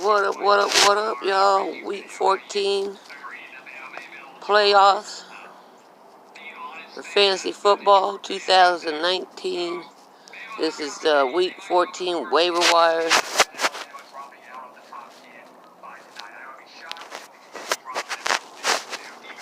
what up, y'all? Week 14 playoffs for fantasy football 2019. This is week 14 waiver wire.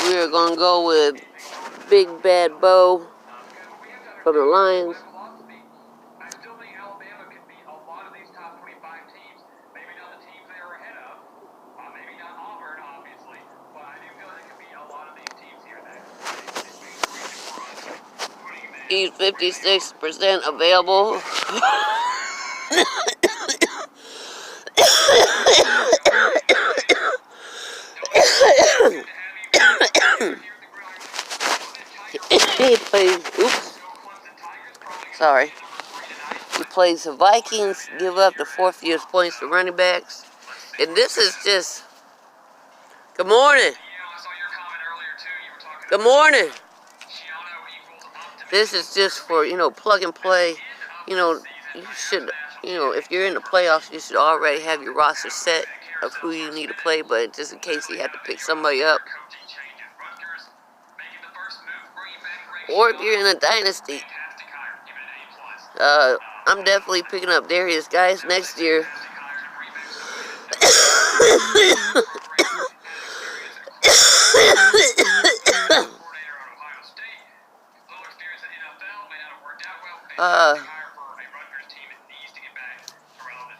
We are going to go with Big Bad Bo from the Lions. He's 56% available. He plays the Vikings, give up the 4 fewest points to running backs. And this is just... Good morning. Good morning. This is just for, plug and play. You should, if you're in the playoffs, you should already have your roster set of who you need to play, but just in case you have to pick somebody up. Or if you're in a dynasty, I'm definitely picking up Darius guys next year.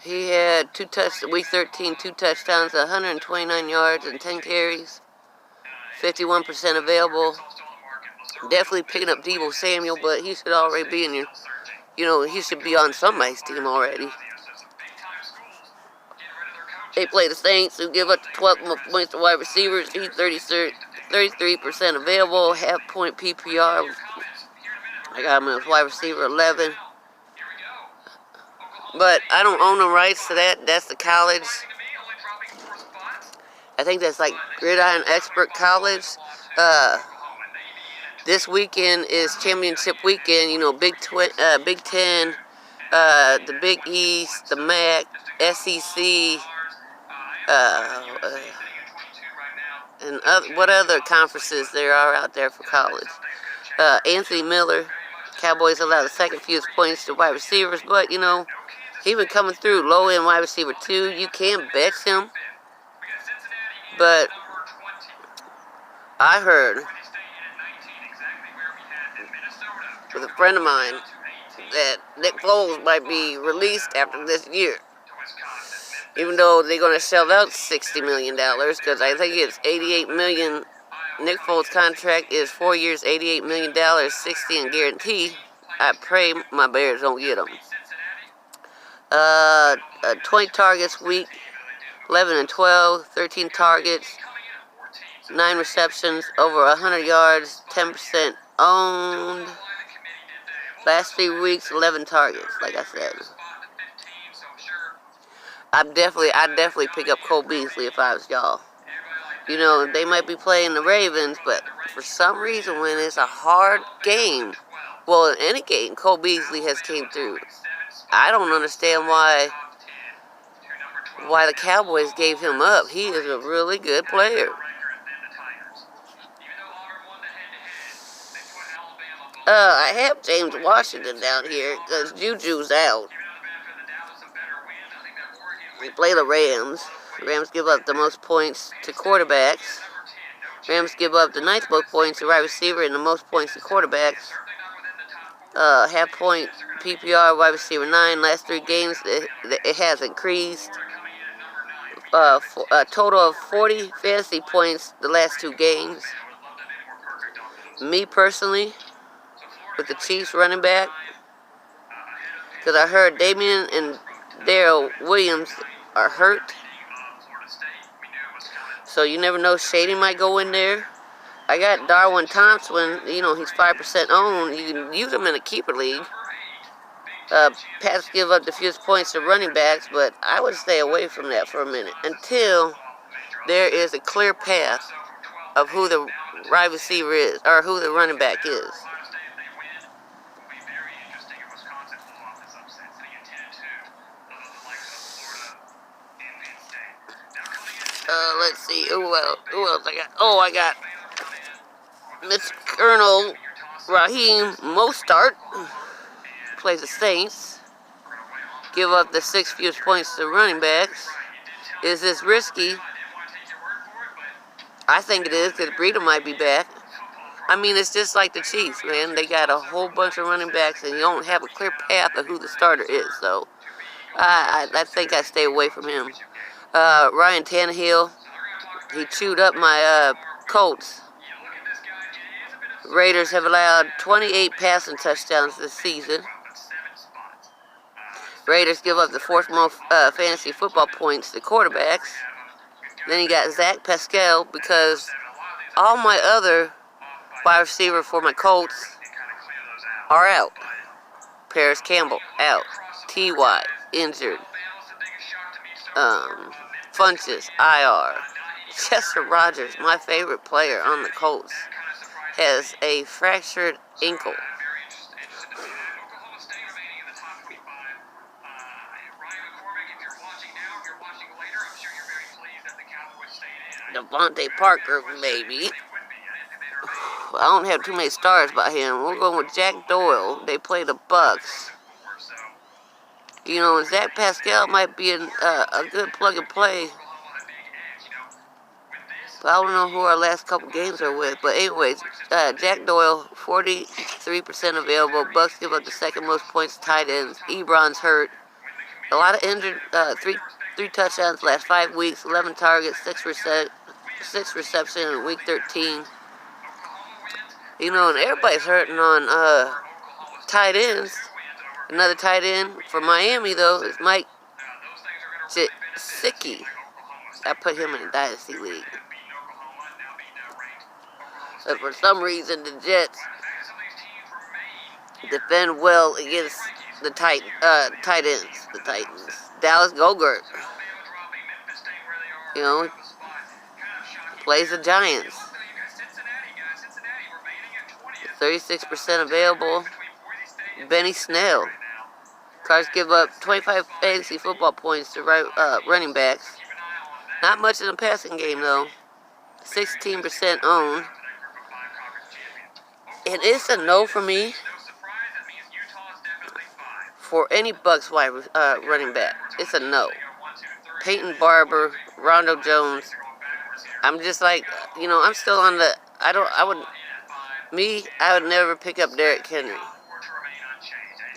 He had week 13, 2 touchdowns, 129 yards, and 10 carries. 51% available. Definitely picking up Deebo Samuel, but he should already be in your, he should be on somebody's team already. They play the Saints, who give up 12 points to wide receivers. He's 33% available, half-point PPR. I got him as wide receiver 11. But I don't own the rights to that. That's the college. I think that's like Gridiron Expert College. This weekend is championship weekend. Big Ten, the Big East, the MAC, SEC, and what other conferences there are out there for college. Anthony Miller, Cowboys allow the 2nd fewest points to wide receivers, but he been coming through low-end wide receiver 2. You can bet him. But I heard with a friend of mine that Nick Foles might be released after this year. Even though they're going to shell out $60 million, because I think it's $88 million. Nick Foles' contract is 4 years, $88 million, $60 in guarantee. I pray my Bears don't get him. 20 targets week, 11 and 12, 13 targets, 9 receptions, over 100 yards, 10% owned. Last 3 weeks, 11 targets, like I said. I'd definitely pick up Cole Beasley if I was y'all. They might be playing the Ravens, but for some reason when it's a hard game, well, in any game, Cole Beasley has came through. I don't understand why the Cowboys gave him up. He is a really good player. I have James Washington down here because Juju's out. We play the Rams. Rams give up the most points to quarterbacks. Rams give up the 9th most points to wide receiver and the most points to quarterbacks. Half-point PPR, wide receiver 9. Last 3 games, it has increased. A total of 40 fantasy points the last 2 games. Me personally, with the Chiefs running back, because I heard Damian and Darrell Williams are hurt. So you never know, Shady might go in there. I got Darwin Thompson, he's 5% owned. You can use him in a keeper league. Pats give up the fewest points to running backs, but I would stay away from that for a minute until there is a clear path of who the wide receiver is, or who the running back is. Let's see. Who else I got? Oh, I got Miss Colonel Raheem Mostart. Plays the Saints. Give up the 6 fewest points to running backs. Is this risky? I think it is, because Breida might be back. I mean, it's just like the Chiefs, man. They got a whole bunch of running backs, and you don't have a clear path of who the starter is. So, I think I stay away from him. Ryan Tannehill, he chewed up my Colts. Raiders have allowed 28 passing touchdowns this season. Raiders give up the 4th most fantasy football points to quarterbacks. Then you got Zach Pascal, because all my other wide receiver for my Colts are out. Paris Campbell, out. T.Y., injured. Funches, IR. Chester Rogers, my favorite player on the Colts, has a fractured ankle. Devontae Parker, maybe. I don't have too many stars by him. We're going with Jack Doyle. They play the Bucks. You know, Zach Pascal might be a good plug and play. But I don't know who our last couple games are with. But anyways, Jack Doyle, 43% available. Bucks give up the 2nd most points to tight ends. Ebron's hurt. A lot of injured. Three touchdowns last 5 weeks. 11 targets. 6 receptions in week 13. You know, and everybody's hurting on tight ends. Another tight end for Miami, though, is Mike Gesicki. I put him in a dynasty league. But for some reason, the Jets defend well against the tight ends. The Titans. Dallas Goedert, you know, plays the Giants. 36% available. Benny Snell. Cards give up 25 fantasy football points to running backs. Not much in the passing game, though. 16% owned. And it's a no for me for any Bucks wide running back. It's a no. Peyton Barber, Rondo Jones. I'm just like, you know, I'm still on the. I would never pick up Derrick Henry.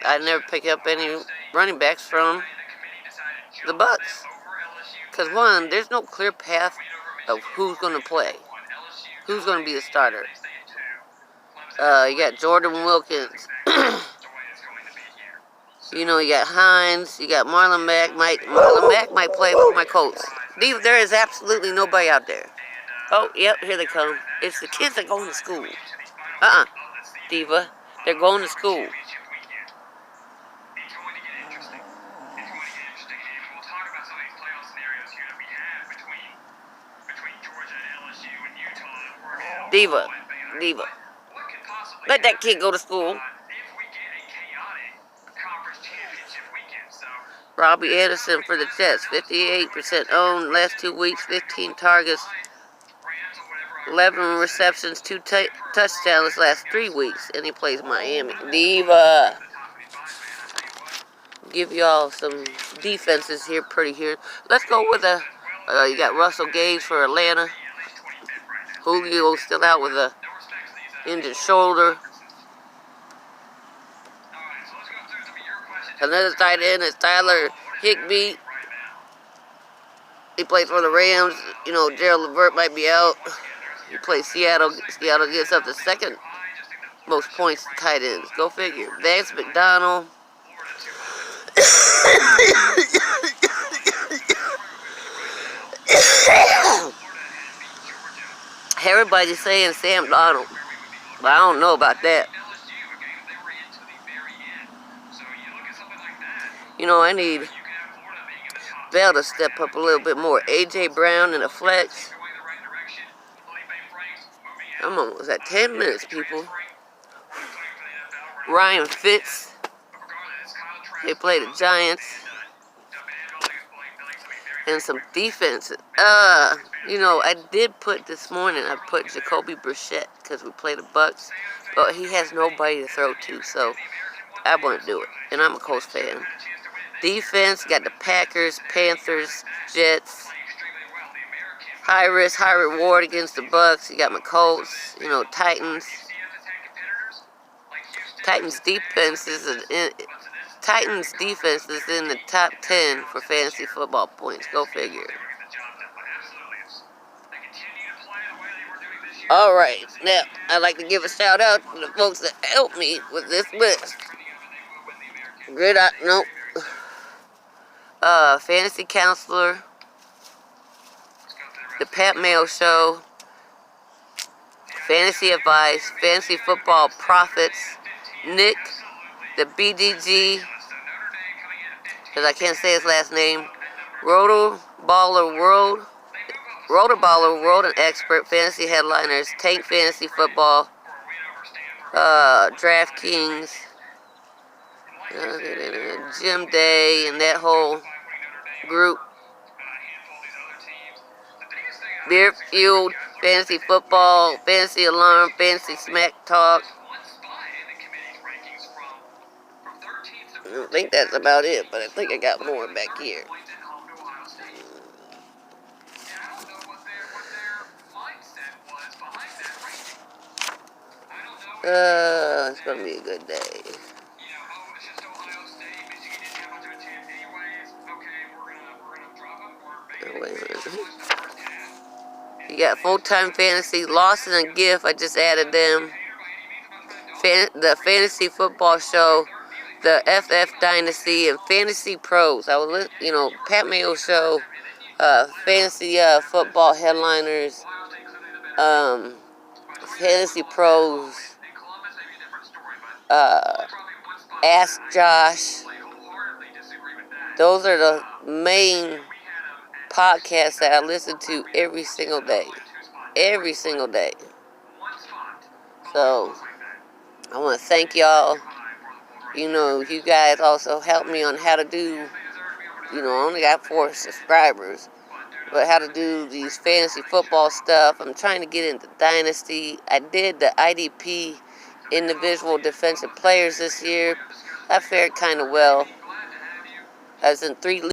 I'd never pick up any running backs from the Bucks. Because, one, there's no clear path of who's going to play. Who's going to be the starter. You got Jordan Wilkins. You know, you got Hines. You got Marlon Mack. Marlon Mack might play for my Colts. There is absolutely nobody out there. Oh, yep, here they come. It's the kids that are going to school. Diva. They're going to school. Diva. Let that kid go to school. Robbie Anderson for the Jets, 58% owned. Last 2 weeks, 15 targets, 11 receptions, 2 touchdowns last 3 weeks, and he plays Miami. Diva. Give y'all some defenses here, pretty here. Let's go with you got Russell Gage for Atlanta. Julio still out with a injured shoulder. Another tight end is Tyler Higbee. He plays for the Rams. You know, Gerald Levert might be out. He plays Seattle. Seattle gets up to 2nd most points to tight ends. Go figure. Vance McDonald. Everybody's saying Sam Darnold, but I don't know about that. You know, I need Bell to step up a little bit more. A.J. Brown in a flex. I'm almost at 10 minutes, people. Ryan Fitz. They play the Giants. and some defense. I did put this morning, I put Jacoby Brissett because we play the Bucks, but he has nobody to throw to, so I wouldn't do it. And I'm a Colts fan. Defense, got the Packers, Panthers, Jets. High risk, high reward against the Bucks. You got my Colts, Titans. Titans defense is in the top 10 for fantasy football points. Go figure. All right, now I'd like to give a shout out to the folks that helped me with this list. Fantasy Counselor, The Pat Mayo Show, Fantasy Advice, Fantasy Football Profits, Nick, the BDG, because I can't say his last name, Rotoballer World and Expert, Fantasy Headliners, Tank Fantasy Football, DraftKings, Jim Day, and that whole group. Beer Fueled, Fantasy Football, Fantasy Alarm, Fantasy Smack Talk. I don't think that's about it, but I think I got more back here. It's going to be a good day. Oh, wait a minute. You got Full-Time Fantasy, Lawson and Gift, I just added them. The Fantasy Football Show, the FF Dynasty, and Fantasy Pros. I was, Pat Mayo Show, Fantasy Football Headliners, Fantasy Pros, Ask Josh. Those are the main podcasts that I listen to every single day. Every single day. So, I want to thank y'all. You guys also helped me on how to do, I only got 4 subscribers, but how to do these fantasy football stuff. I'm trying to get into Dynasty. I did the IDP, individual defensive players, this year. I fared kind of well. I was in 3